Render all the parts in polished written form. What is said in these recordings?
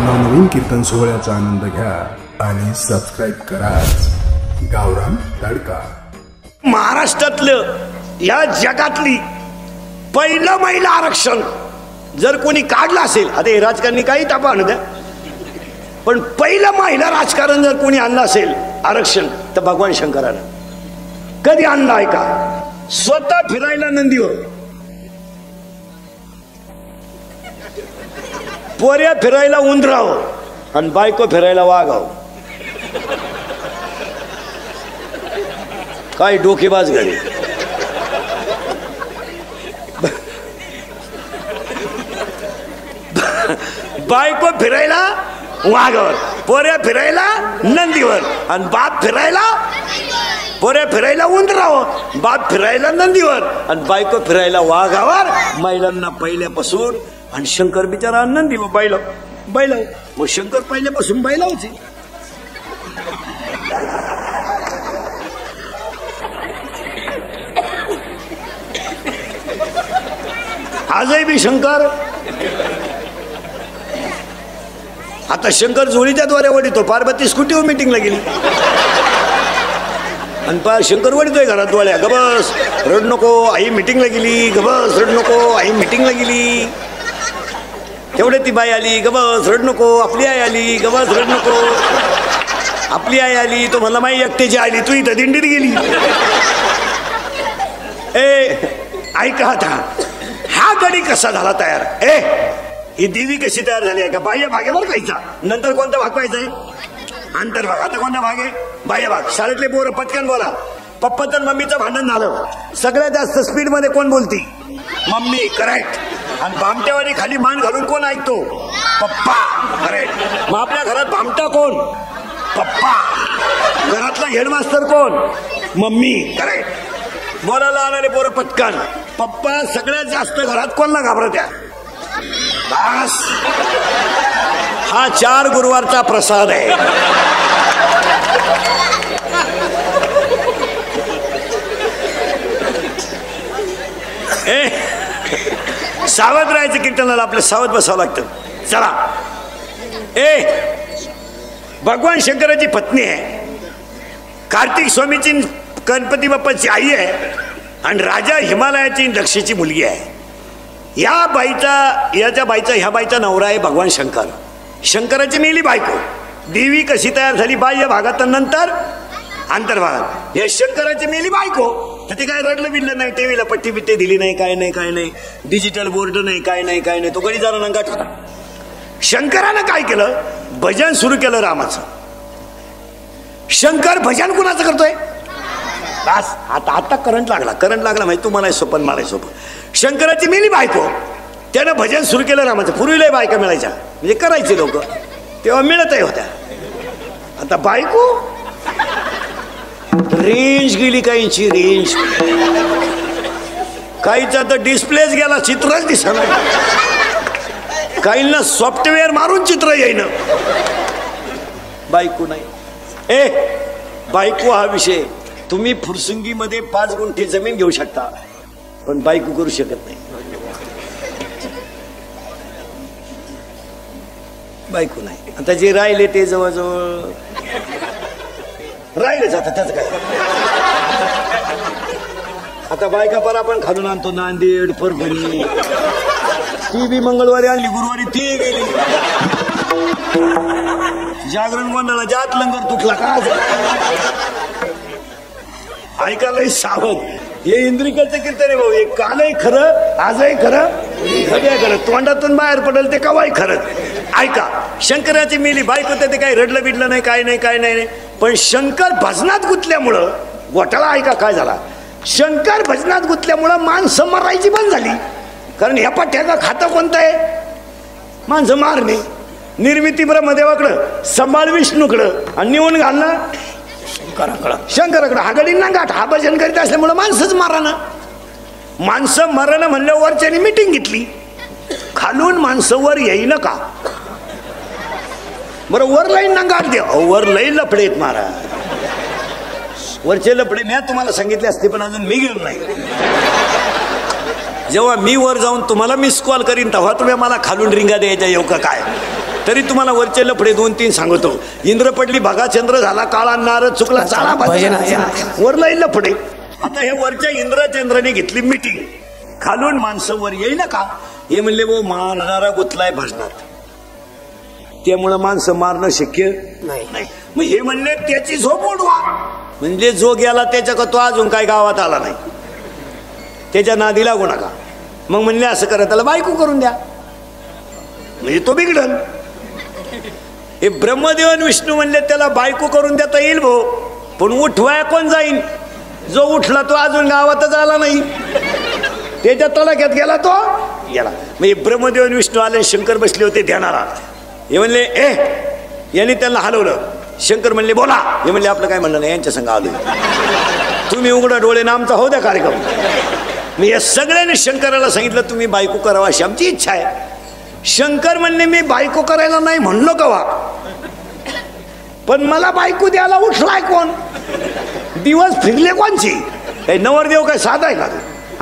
नवनवीन कीर्तन सोहळ्याचा आनंद घ्या आणि सबस्क्राइब करा गावरान तडका। महाराष्ट्रातलं या जगातली पहिलं महिला आरक्षण जर कोणी काढलं असेल, आता हे राजकारणी काही तापा आणू द्या, पण पहिलं महिला राजकारण जर कोणी आणलं असेल आरक्षण तर भगवान शंकरानं कधी आणलं आहे का? स्वतः फिरायला नंदीवर, पोऱ्या फिरायला उंदराव आणि बायको फिरायला वाघाव। काय डोकेबाज घरी बायको फिरायला वाघावर, पोऱ्या फिरायला नंदीवर आणि बाप फिरायला, पोऱ्या फिरायला उंदरावर, बाप फिरायला नंदीवर आणि बायको फिरायला वाघावर। महिलांना पहिल्यापासून, आणि शंकर बिचारा नंदी बैल बैल, मग शंकर पहिल्यापासून बैल होते। आजही बी शंकर, आता शंकर जोडीच्या द्वारे वडितो, पार्वती स्कूटीवर मीटिंगला गेली आणि शंकर वडितोय घरात डोळ्या, गबस रड नको आई मीटिंगला गेली, गबस रड नको आई मीटिंगला गेली। तेवढे ती बाई आली, गबस रड नको आपली आई आली, गबस रड नको आपली आई आली। तो म्हणला माई एकट्याची आली, तू इथं दिंडीत गेली। ऐका आता हा गडी कसा झाला तयार? ही देवी कशी तयार झाली आहे का? बाह्य भागेवर खायचा, नंतर कोणता भाग पाहिजे? अंतर्भाग। आता कोणता भाग आहे? बाह्य भाग। शाळेतले पोरं पटकन बोला, पप्पाचं आणि मम्मीचं भांडण झालं, सगळ्यात जास्त स्पीड मध्ये कोण बोलती? Mummy, correct. आणि भामट्यावारी खाली मान घालून कोण ऐकतो? पप्पा, करेक्ट। मग आपल्या घरात भामटा कोण? पप्पा। घरातला हेडमास्टर कोण? Mummy, correct. बोलायला आणारे पोरं पटकन पप्पा। सगळ्यात जास्त घरात कोणला घाबरत्या? बस हा 4 गुरुवारचा प्रसाद आहे। सावध राहायचं कीर्तनाला, आपलं सावध बसावं लागतं। चला, भगवान शंकराची पत्नी आहे, कार्तिक स्वामीची गणपती बाप्पाची आई आहे आणि राजा हिमालयाची दक्षिणची मुलगी आहे। ह्या बाईचा नवरा आहे भगवान शंकर। शंकराची मेली बायको। देवी कशी तयार झाली? बाह्य भागात नंतर अंतर्भागात। हे शंकराची मेली बायको, तर ते काय रडलं बिडलं नाही, टीव्हीला पट्टी बिट्टी दिली नाही, काय नाही काय नाही, डिजिटल बोर्ड नाही, काय नाही काय नाही, तो गडी जरा नंगाट होता। शंकरानं काय केलं? भजन सुरू केलं रामाचं। शंकर भजन कुणाचं करतोय? बस आता करंट लागला माहिती तुम्हाला सोपन मला सोपं। शंकराची मेली बायको, त्यानं भजन सुरू केलं रामाचं। पूर्वीला बायका मिळायच्या म्हणजे करायचे लोक, तेव्हा मिळतही होत्या। आता बायको रेंज गेली, काहींची रेंज, काहीचा तर डिस्प्लेच गेला, चित्रच दिसणार, काहींना सॉफ्टवेअर मारून चित्र येईन, बायको नाही। बायको हा विषय तुम्ही फुरसुंगीमध्ये 5 गुंठे जमीन घेऊ शकता, पण बायको करू शकत नाही। बायको नाही। आता जे राहिले ते जवळजवळ राहिले जातात, त्याचं काय? आता बायका पर आपण खालून आणतो, नांदेड, परभणी, ती बी मंगळवारी आणली, गुरुवारी ती गेली। जागरण गोंधळा जात लंगर तुटला का? ऐकायला सावध, हे इंद्रिकाचं कीर्तन आहे भाऊ। हे कालही खरं, आजही खरं, सगळ्या खरं, तोंडातून बाहेर पडेल ते कवाही खरं। ऐका, शंकराची मेली बायको, ते काही रडलं बिडलं नाही, काय नाही काय नाही, पण शंकर भजनात गुंतल्यामुळं घोटाळा। ऐका काय झाला? शंकर भजनात गुंतल्यामुळं माणसं मारायची बंद झाली, कारण ह्या पठ्याचं खातं कोणतं आहे? माणसं मारणे। निर्मिती ब्रह्मदेवाकडं, संभाळ विष्णूकडं आणि निवून घालणं शंकराकडं। हा गडींना गाठ, हा भजन करीत असल्यामुळं माणसंच मारानं। माणसं मरण म्हणलं, वरच्यानी मिटिंग घेतली, खालून माणसं वर येईन का? बरं वर लाईन ना गाठ द्या, वर लई लफडेत मारा। वरचे लफडे मी तुम्हाला सांगितले असते, पण अजून मी गेलो नाही। जेव्हा मी वर जाऊन तुम्हाला मिस कॉल करीन तेव्हा तुम्ही मला खालून रिंगा द्यायच्या येऊ का काय? तरी तुम्हाला वरचे लफडे 2-3 सांगतो. इंद्र पडली भगा चंद्र झाला काळा नारद चुकला चाळा वरला लफडे. आता हे वरच्या इंद्रचंद्राने घेतली मिटिंग. खालून माणसं वर येई ना का हे म्हणले वो मारणारा गुतलाय भजनात त्यामुळं माणसं मारणं शक्य नाही. मग हे म्हणले त्याची झोप उडवा. म्हणजे जो गेला त्याच्या का तो अजून काय गावात आला नाही त्याच्या नादी लागू नका. मग म्हणले असं करा त्याला बायको करून द्या म्हणजे तो बिघडल. हे ब्रह्मदेव आणि विष्णू म्हणले त्याला बायको करून देता येईल भाऊ पण उठवाय कोण जाईन. जो उठला तो अजून गावातच आला नाही त्याच्या तडाख्यात गेला तो गेला. म्हणजे ब्रह्मदेव आणि विष्णू आले शंकर बसले होते ध्यानाला. हे म्हणले यांनी त्यांना हलवलं. शंकर म्हणले बोला. हे म्हणले आपलं काय म्हणलं नाही यांच्या संग आलो तुम्ही उघडा डोळे ना आमचा होऊ द्या कार्यक्रम. मी या सगळ्यांनी शंकराला सांगितलं तुम्ही बायको करावा अशी आमची इच्छा आहे. शंकर म्हणले मी बायको करायला नाही म्हणलो कवा पण मला बायको द्यायला उठलाय कोण. दिवस फिरले कोणची. नवरदेव काय साधा आहे का.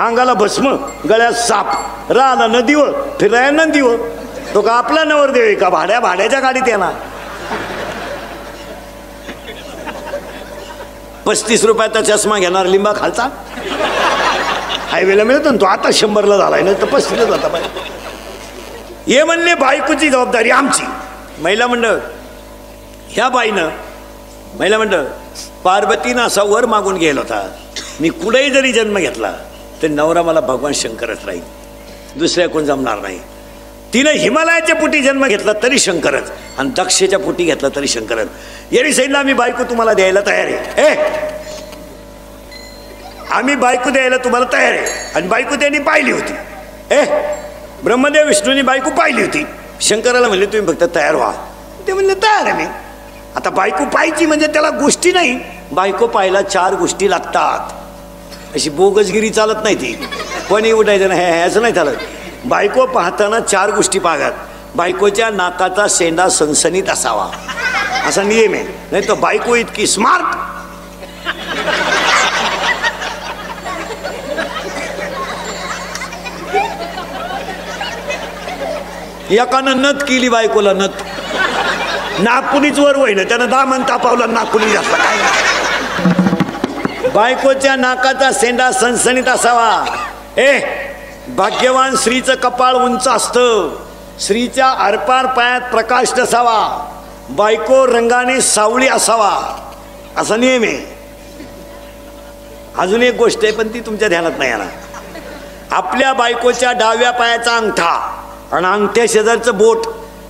अंगाला भस्म गळ्यात साप राहला नदीवर फिराय नदीवर. तो का आपला नवरदेव आहे का भाड्याच्या गाडीत येणार. 35 रुपयाचा चष्मा घेणार लिंबा खालचा हायवेला मिळतो ना तो आता 100ला झालाय ना तर 35 जाता पाहिजे. हे म्हणले बायकोची जबाबदारी आमची. महिला मंडळ ह्या बाईनं महिला मंडळ पार्वतीनं असा वर मागून गेला होता मी कुठेही जरी जन्म घेतला तर नवरा मला भगवान शंकरच राहील दुसऱ्या कोण जमणार नाही. तिनं हिमालयाच्या पोटी जन्म घेतला तरी शंकरच आणि दक्षेच्या पोटी घेतला तरी शंकरच. यांनी सांगितलं आम्ही बायको तुम्हाला द्यायला तयार आहे. आम्ही बायको द्यायला तुम्हाला तयार आहे. आणि बायको त्यांनी पाहिली होती. ब्रह्मदेव विष्णूंनी बायको पाहिली होती. शंकराला म्हणले तुम्ही फक्त तयार व्हा. ते म्हणले तयार आहे मी. आता बायको पाहायची म्हणजे त्याला गोष्टी नाही. बायको पाहायला 4 गोष्टी लागतात. अशी बोगसगिरी चालत नाही ती कोणी उठायचं नाही ह्याचं नाही चालत. बायको पाहताना 4 गोष्टी पाहतात. बायकोच्या नाकाचा शेंडा सणसणीत असावा असा नियम आहे. नाही तर बायको इतकी स्मार्ट एकानं नथ केली बायकोला नथ नागपुनीच वर वहिलं त्यानं दामन तापावला नागपुनी जास्त काय. बायकोच्या नाकाचा शेंडा सणसणीत असावा. भाग्यवान स्त्रीचं कपाळ उंच असतं. स्त्रीच्या आरपार पायात प्रकाश नसावा. बायको रंगाने सावळी असावा असा नियम आहे. अजून एक गोष्ट आहे पण ती तुमच्या ध्यानात नाही आला. आपल्या बायकोच्या डाव्या पायाचा अंगठा आणि अंगठ्या शेजारचं बोट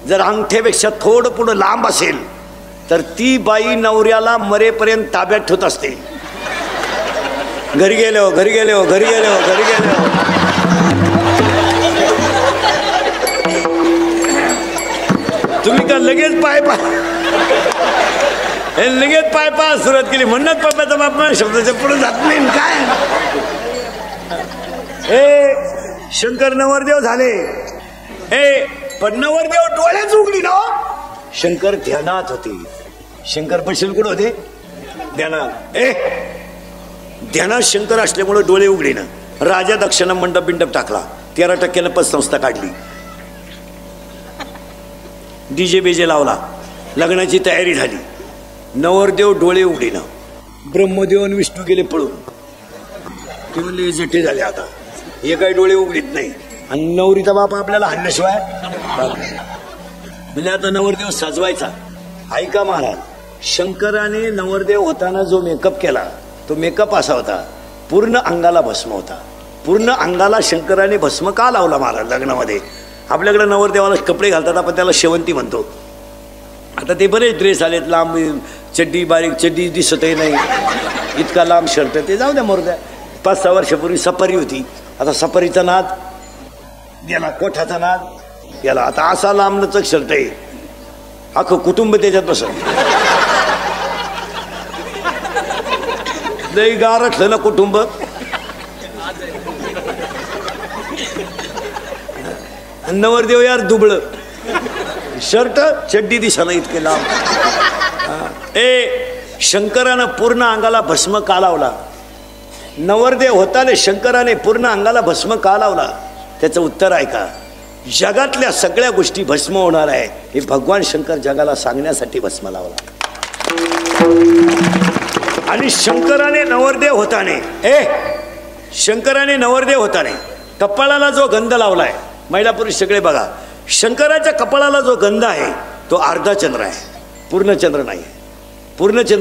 जर अंगठ्यापेक्षा थोडं पुढं लांब असेल तर ती बाई नवऱ्याला मरेपर्यंत ताब्यात ठेवत असते. घरी गेले हो घरी गेले हो घरी गेले हो घरी गेले हो. तुम्ही का लगेच पाय लगेच पाय सुरुवात केली म्हणत पप्पाचा बाप शब्दाच्या पुढे जात नाही काय. शंकर नवरदेव झाले. पण नवरदेव डोळ्याच उघडी ना. शंकर ध्यानात होते. शंकर बसेल कुठं होते ध्यानात. ध्यानात शंकर असल्यामुळे डोळे उघडी ना. राजा दक्षिणा मंडप बिंडप टाकला. 13% पतसंस्था काढली. डीजे बेजे लावला. लग्नाची तयारी झाली. नवरदेव डोळे उघडी ना. ब्रह्मदेव आणि विष्णू गेले पळून. ते म्हणले जटे झाले आता हे काही डोळे उघडीत नाही. आणि नवरीचा बाप आपल्याला हाणल्याशिवाय म्हणजे आता नवरदेव सजवायचा. ऐका महाराज शंकराने नवरदेव होताना जो मेकअप केला तो मेकअप असा होता पूर्ण अंगाला भस्म होता. पूर्ण अंगाला शंकराने भस्म का लावला महाराज लग्नामध्ये. आपल्याकडे नवरदेवाला कपडे घालतात आपण त्याला शेवंती म्हणतो. आता ते बरेच ड्रेस आलेत लांब चड्डी बारीक चड्डी दिसतही नाही इतका लांब शर्ट ते जाऊ द्या मोरद्या. 5-6 वर्षापूर्वी सफारी होती. आता सफारीचा नाद गेला कोठाचा नाद गेला. आता असा लांब लचक शर्ट आहे अख्खं कुटुंब त्याच्यात बसत. लई गारठलं ना कुटुंब. नवरदेव यार दुबळ शर्ट चड्डी दिसाना इतके लांब. शंकरानं पूर्ण अंगाला भस्म का लावला. नवरदेव होताले शंकराने पूर्ण अंगाला भस्म का लावला त्याचं उत्तर ऐका. जगातल्या सगळ्या गोष्टी भस्म होणार आहे हे भगवान शंकर जगाला सांगण्यासाठी भस्म लावला. आणि शंकराने नवरदेव होताने कपाळाला जो गंध लावलाय, महिला पुरुष सगळे बघा, शंकराच्या कपाळाला जो गंध आहे तो अर्धा चंद्र आहे, पूर्ण चंद्र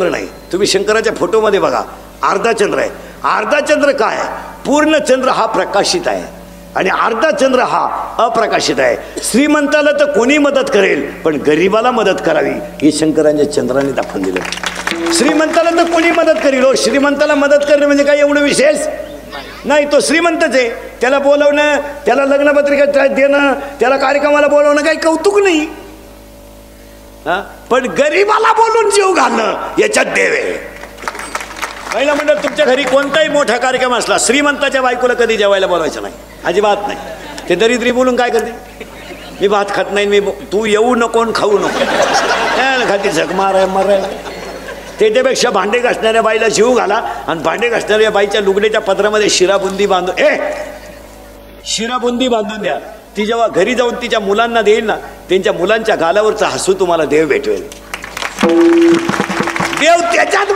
नाही. तुम्ही शंकराच्या फोटोमध्ये बघा, अर्धा चंद्र आहे. अर्धा चंद्र काय आहे? पूर्ण चंद्र हा प्रकाशित आहे आणि अर्धा चंद्र हा अप्रकाशित आहे. श्रीमंताला तर कोणी मदत करेल, पण गरीबाला मदत करावी हे शंकरांच्या चंद्राने दाखवून दिलं. श्रीमंताला तर कोणी मदत करेल, हो श्रीमंताला मदत करणं म्हणजे काय एवढं विशेष नाही. तो श्रीमंतच आहे, त्याला बोलवणं, त्याला लग्नपत्रिका देणं, त्याला कार्यक्रमाला बोलवणं काही कौतुक नाही. पण गरीबाला बोलून जीव घालणं याच्यात देव आहे. पहिला म्हणलं तुमच्या घरी कोणताही मोठा कार्यक्रम असला, श्रीमंताच्या बायकोला कधी जेवायला बोलवायचं नाही, अजिबात नाही. ते दरिद्री बोलून काय करते, मी भात खात नाही, तू येऊ नको खाऊ नको, खाती झक माराय. त्याच्यापेक्षा भांडे घासणाऱ्या बाईला जीव घाला आणि भांडे घासणाऱ्या बाईच्या लुगड्याच्या पदरामध्ये शिराबुंदी बांधून द्या. ती जेव्हा घरी जाऊन तिच्या मुलांना देईल ना, त्यांच्या मुलांच्या गालावरचं हसू तुम्हाला देव भेटवेल. देव त्याच्यात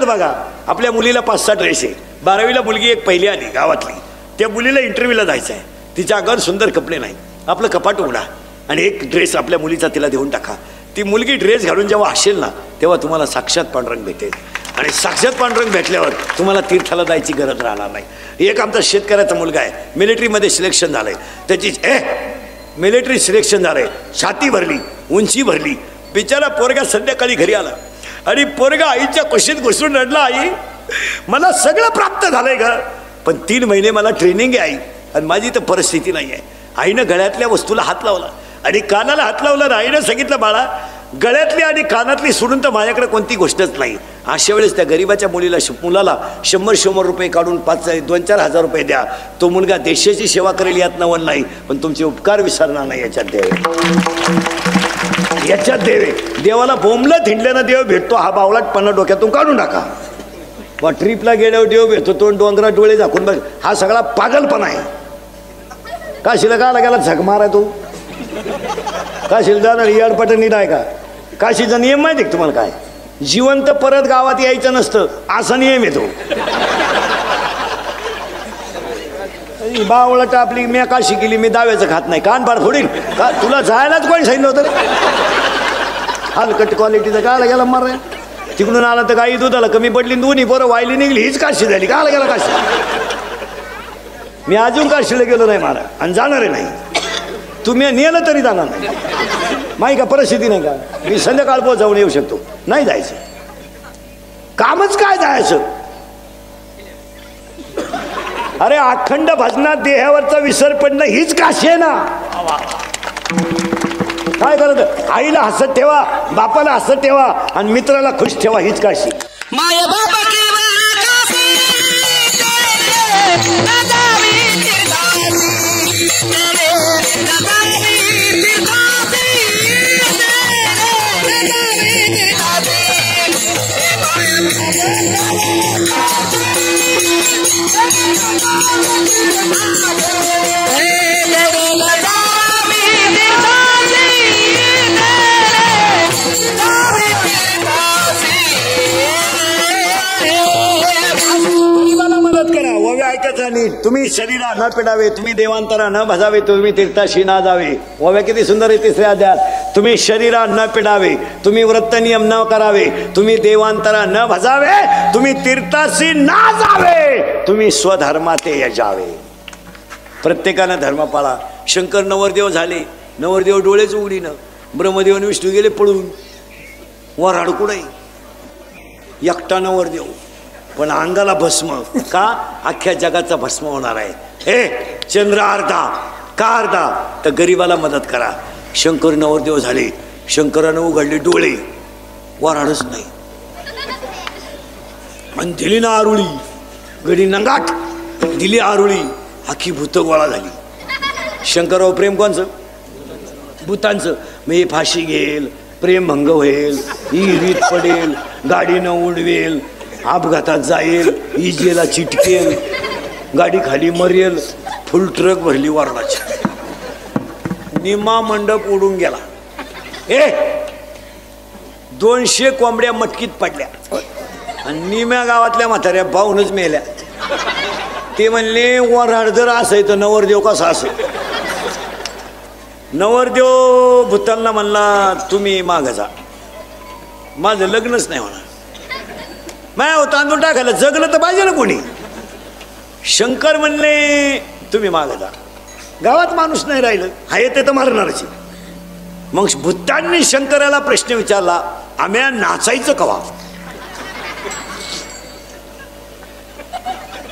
बघा. आपल्या मुलीला 5-6 ड्रेस आहे. 12वीला मुलगी एक पहिली आली गावातली, त्या मुलीला इंटरव्ह्यूला जायचं आहे. तिच्या अंगावर सुंदर कपडे नाही, आपलं कपाट उघडा आणि एक ड्रेस आपल्या मुलीचा तिला देऊन टाका. ती मुलगी ड्रेस घालून जेव्हा असेल ना, तेव्हा तुम्हाला साक्षात पांडुरंग भेटेल. आणि साक्षात पांडुरंग भेटल्यावर तुम्हाला तीर्थाला जायची गरज राहणार नाही. एक आमचा शेतकऱ्याचा मुलगा आहे, मिलिटरीमध्ये सिलेक्शन झालंय, त्याची मिलिटरी सिलेक्शन झालंय, छाती भरली, उंची भरली, बिचारा पोरगा संध्याकाळी घरी आला आणि पोरगा आईच्या कुशीत घुसून रडला, आई मला सगळं प्राप्त झालंय ग, पण 3 महिने मला ट्रेनिंग आहे आई, आणि माझी तर परिस्थिती नाही आहे. आईनं गळ्यातल्या वस्तूला हात लावला आणि कानाला हात लावला. आईनं सांगितलं, बाळा गळ्यातली आणि कानातली सोडून तर माझ्याकडे कोणती गोष्टच नाही. अशा वेळेस त्या गरीबाच्या मुलाला 100 रुपये काढून 2-4 हजार रुपये द्या. तो मुलगा देशाची सेवा करेल यात नवल नाही, पण तुमचे उपकार विसरणार नाही याच्यात देव. देवाला बोंबलं थिंडल्यानं देव भेटतो. हा बावळाटपणा डोक्यातून काढून टाका. मग ट्रिपला गेल्यावर देव भेटतो, तो डोंगरात डोळे झाकून बघ, हा सगळा पागलपणा आहे. काशीला का गेला झक मारा तू, काशीला जाणार याडपटणी नाही का? काशीचा नियम माहिती आहे तुम्हाला काय? जिवंत परत गावात यायचं नसतं, असा नियम येतो. बावळट आपली मी काशी केली, मी दाव्याचं खात नाही, कान पाड फोडील का? तुला जायलाच कोणी सांगितलं होतं? हलकट क्वालिटीचं काला गेला मार. तिकडून आला तर गाई दुधाला कमी पडली, दोन्ही बरं वायली निघली, हीच काशी झाली. काला गेला काशी? मी अजून काशीला गेलो नाही मारा आणि जाणार नाही. तुम्ही नेलं तरी जाणार नाही. माही का परिस्थिती नाही का? मी संध्याकाळ जाऊन येऊ शकतो, नाही जायचं. कामच काय जायचं? अरे अखंड भजनात देहावरचा विसर पडणं हीच काशी आहे ना. काय करत? आईला हसत ठेवा, बापाला हसत ठेवा आणि मित्राला खुश ठेवा, हीच काशी. तुम्ही शरीरा न पिडावे, तुम्ही देवांतरा न भजावे, तुम्ही तीर्थाशी ना जावे. ओव्या किती सुंदर आहे 3ऱ्या अध्यायात. तुम्ही शरीरा न पिडावे, तुम्ही व्रत नियम न करावे, तुम्ही देवांतरा न भजावे, तुम्ही तीर्थाशी ना जावे, तुम्ही स्वधर्माते यजावे. प्रत्येकानं धर्म पाळा. शंकर नवरदेव झाले, नवरदेव डोळेच उघडीनं, ब्रह्मदेव आणि विष्णू गेले पळून. वर अडकुडाई एकटा नवरदेव, पण अंगाला भस्म. का? अख्ख्या जगाचा भस्म होणार आहे. हे चंद्र अर्धा का अर्धा? तर गरीबाला मदत करा. शंकर नवरदेव झाले, शंकरानं उघडले डोळे, वर आडच नाही, आणि दिली ना आरुळी, गडी नंगाट दिली आरुळी, अख्खी भूत गोळा झाली. शंकरावर प्रेम कोणचं? भूतांचं. मी फाशी घेईल, प्रेम भंग होईल, ही रीत पडेल, गाडीनं उडवेल, अपघातात जाईल, इजेला चिटकेल, गाडी खाली मरेल, फुल ट्रक भरली वरणाची. निम्मा मंडप उडून गेला. 200 कोंबड्या मटकीत पडल्या आणि निम्या गावातल्या म्हाताऱ्या पाहूनच मेल्या. ते म्हणले वराड जर असाय तर नवरदेव कसा असेल. नवरदेव भूतांना म्हणला तुम्ही मागं जा, माझं लग्नच नाही होणार. माया तांदूळ टाकायला जगलं तर पाहिजे ना कोणी. शंकर म्हणले तुम्ही मागं जा, गावात माणूस नाही राहिलं, हाय ते तर मारणारच. मग भूतांनी शंकराला प्रश्न विचारला, आम्ही नाचायचं कवा.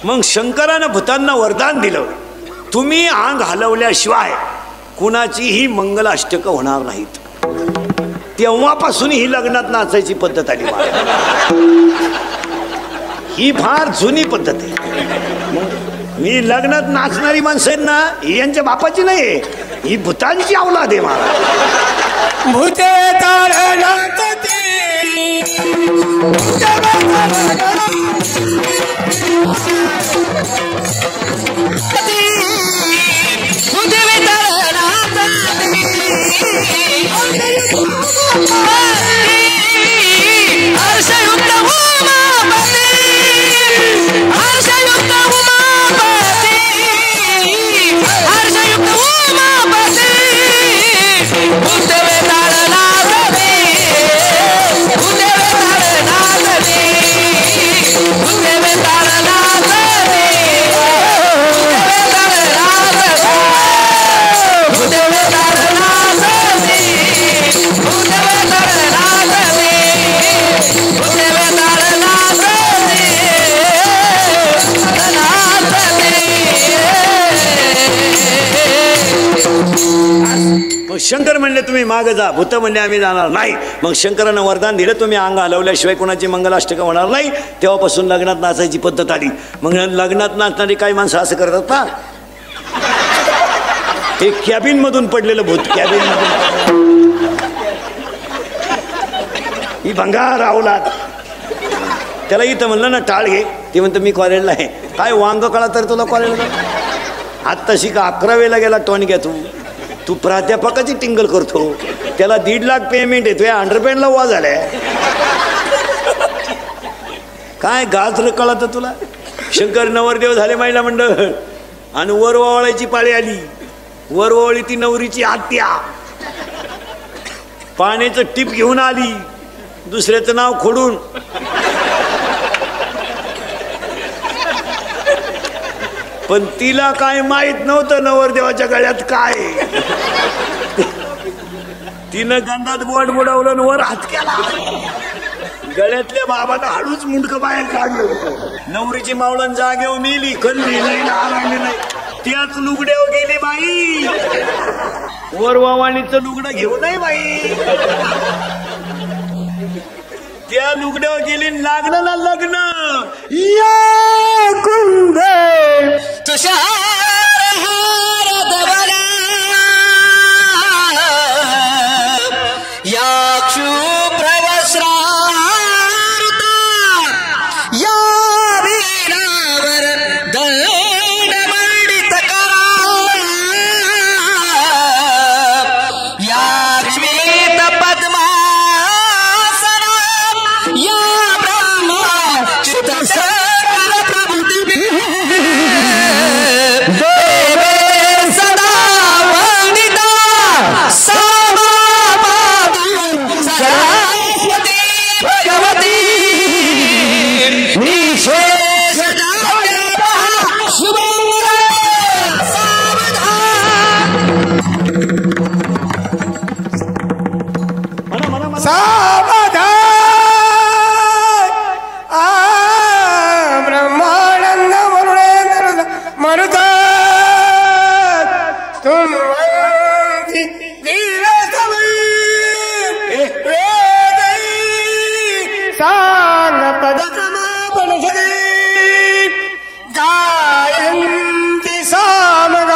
मग शंकरानं भूतांना वरदान दिलं, तुम्ही अंग हलवल्याशिवाय कुणाचीही मंगलाष्टक होणार नाहीत. तेव्हापासून ही लग्नात नाचायची पद्धत आली. ही फार जुनी पद्धत आहे. मी लग्नात नाचणारी माणसं आहेत ना, ही यांच्या बापाची नाही, ही भूतांची अवलाद आहे. मला भूते शंकर म्हणले तुम्ही मागे जा, भूत म्हणले आम्ही जाणार नाही. मग शंकरानं वरदान दिलं, तुम्ही अंग हलवल्याशिवाय कोणाची मंगलाष्टक होणार नाही. तेव्हापासून लग्नात नाचायची पद्धत आली. मग लग्नात नाचणारी काही माणसं असं करतात ना, ते कॅबिन मधून पडलेलं भूत, कॅबिन मधून ही भंगार अवलाद. त्याला इथं म्हणलं ना टाळ घे, ते म्हणतं मी कॉलेजला आहे. काय वांग कळा तर तुला कॉलेजला. आत्ता शिका 11वेला गेला टॉनिक घ्या. तू प्राध्यापकाची टिंगल करतो, त्याला 1.5 लाख पेमेंट येतोय, अंडरपॅन्टला वा झालाय. काय गाजर कळत तुला. शंकर नवरदेव झाले महिला मंडळ आणि वर वावळायची पाळी आली. वर वावळी ती नवरीची आत्या, पाण्याचं टीप घेऊन आली, दुसऱ्याचं नाव खोडून. पण तिला काय माहित नव्हतं नवरदेवाच्या गळ्यात काय. तिनं गंधात बोट बुडवलं, वर हात केला, गळ्यातल्या बाबानं हळूच मुंडकं बाहेर काढलं. नवरीची मावळण जागेवर मेली, कल्ली नाही, नाही, त्याच लुगड्यावर गेली बाई. वर वावाणीचं लुगडं घेऊ नाही बाई, त्या लुगड्यावर गेली. लागलं ना लग्न. या कुंभे तुषार हार दबला, या शुभ्र वस्त्रार्ता, या वीरावर दंड मंडित करा, या स्मित पद्मासना, या ब्रह्मा चित सकल प्रभृती देवे सदा वंदिता, सरस्वती भगवती निशेष शुभंकर सावधान. ब्रह्मानंद मरुडेंद्र मरुता तुम सांग पदक्रमापण गायंती सामग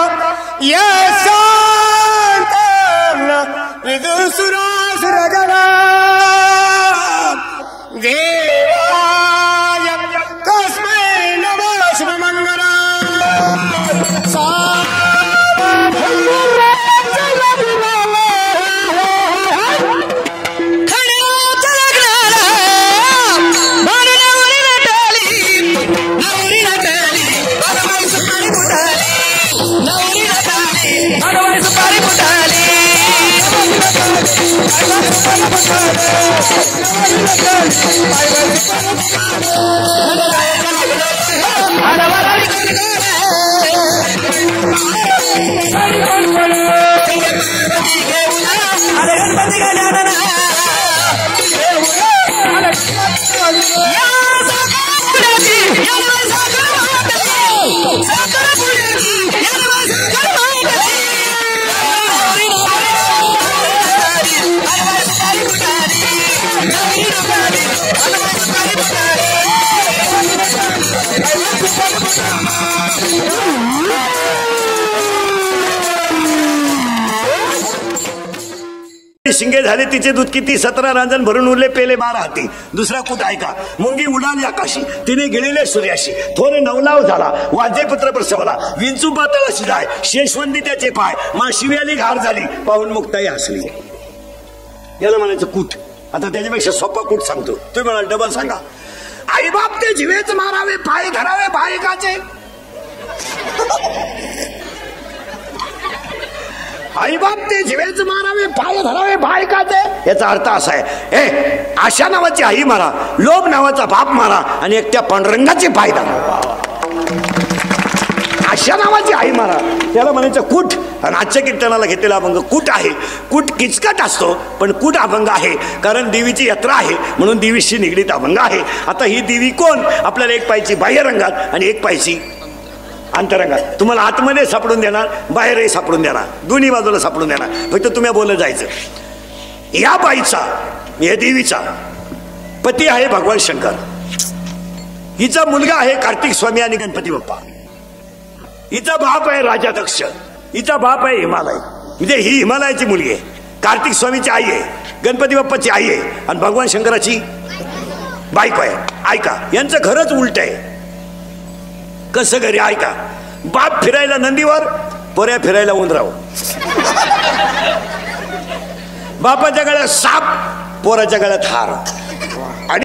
यशांत विदुसुरासुरगणा देवाय तस्मै नमः शुभमंगला. शिंगे झाले तिचे दूध किती 17 रांजण भरून उरले पेले 12 हाती. दुसरा कुठ ऐका मुंगी उडाली आकाशी तिने गिळले सूर्याशी थोरे नवलाव झाला वाजे पुत्र प्रसवला विंचू पातळाशी जाय शेषवंदी त्याचे पाय माशिव्याली घार झाली पाहून मुक्ताई हसली. याला म्हणायचं कूट. आता त्याच्यापेक्षा सोपा कूट सांगतो तुम्ही म्हणाल डबल सांगा. आई बाप ते जिवेच मारावे पाय धरावे बायकाचे. आई बाप ते जिवेच मारावे पाय धरावे बायकाचे. याचा अर्थ असा आहे ए आशा नावाची आई मारा लोभ नावाचा बाप मारा आणि एकट्या पांडुरंगाचे पाय धरा. आशा नावाची आई मारा त्याला म्हणायचं कूट. आणि आजच्या कीर्तनाला घेतलेला अभंग कूट आहे. कूट किचकट असतो पण कूट अभंग आहे कारण देवीची यात्रा आहे म्हणून देवीशी निगडीत अभंग आहे. आता ही देवी कोण आपल्याला एक पायची बाह्य रंगात आणि एक पायची अंतरंगात. तुम्हाला आतमध्ये सापडून देणार बाहेरही सापडून देणार दोन्ही बाजूला सापडून देणार. फक्त तुम्ही बोलत जायचं. या बाईचा या देवीचा पती आहे भगवान शंकर. हिचा मुलगा आहे कार्तिक स्वामी आणि गणपती बाप्पा. हिचा बाप आहे राजा दक्ष. हिचा बाप आहे हिमालय. म्हणजे ही हिमालयाची मुलगी आहे. कार्तिक स्वामीची आई आहे गणपती बाप्पाची आई आहे आणि भगवान शंकराची बायको आहे. ऐका यांचं घरच उलट आहे. कसं घरी ऐका. बाप फिरायला नंदीवर पोऱ्या फिरायला उंदराव. बापाच्या गळ्यात साप पोराच्या गळ्यात हार.